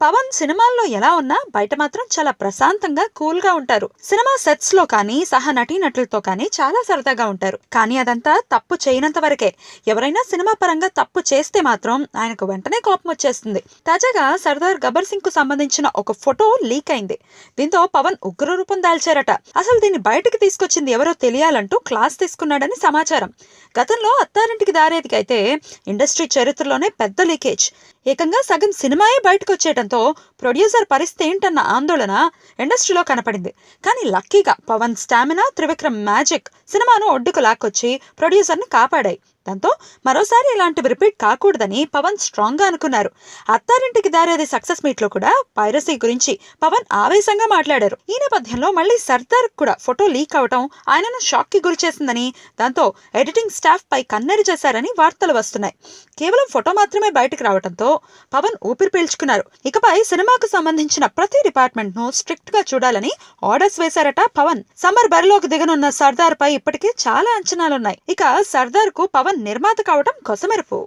పవన్ సినిమాల్లో ఎలా ఉన్నా బయట మాత్రం చాలా ప్రశాంతంగా కూల్ గా ఉంటారు. సినిమా సెట్స్ లో కానీ సహ నటీనటులతో కానీ చాలా సరదాగా ఉంటారు. కానీ అదంతా తప్పు చేయనంత వరకే. ఎవరైనా సినిమా పరంగా తప్పు చేస్తే మాత్రం ఆయనకు వెంటనే కోపం వచ్చేస్తుంది. తాజాగా సర్దార్ గబ్బర్ సింగ్ కు సంబంధించిన ఒక ఫోటో లీక్ అయింది. దీంతో పవన్ ఉగ్ర రూపం దాల్చారట. అసలు దీన్ని బయటకు తీసుకొచ్చింది ఎవరో తెలియాలంటూ క్లాస్ తీసుకున్నాడని సమాచారం. గతంలో అత్తారింటికి దారేదికి అయితే ఇండస్ట్రీ చరిత్రలోనే పెద్ద లీకేజ్. ఏకంగా సగం సినిమాయే బయటకు వచ్చేయడంతో ప్రొడ్యూసర్ పరిస్థితి ఏంటన్న ఆందోళన ఇండస్ట్రీలో కనపడింది. కానీ లక్కీగా పవన్ స్టామినా, త్రివిక్రమ్ మ్యాజిక్ సినిమాను ఒడ్డుకు లాక్కొచ్చి ప్రొడ్యూసర్ని కాపాడాయి. దాంతో మరోసారి ఇలాంటివి రిపీట్ కాకూడదని పవన్ స్ట్రాంగ్ గా అనుకున్నారు. అత్తారింటికి దారేది సక్సెస్ మీట్ లో కూడా పైరసీ గురించి పవన్ ఆవేశంగా మాట్లాడారు. ఈ నేపథ్యంలో మళ్ళీ సర్దార్ కూడా ఫోటో లీక్ అవటం ఆయనను షాక్ కి గురి చేసిందని, దాంతో ఎడిటింగ్ స్టాఫ్ పై కన్నెరి చేశారని వార్తలు వస్తున్నాయి. కేవలం ఫోటో మాత్రమే బయటకు రావడంతో పవన్ ఊపిరి పీల్చుకున్నారు. ఇకపై సినిమాకు సంబంధించిన ప్రతి డిపార్ట్మెంట్ ను స్ట్రిక్ట్ గా చూడాలని ఆర్డర్స్ వేశారట పవన్. సమ్మర్ బరిలోకి దిగనున్న సర్దార్ పై ఇప్పటికే చాలా అంచనాలున్నాయి. ఇక సర్దార్ కు పవన్ నిర్మాత కావడం కొసమెరుపు.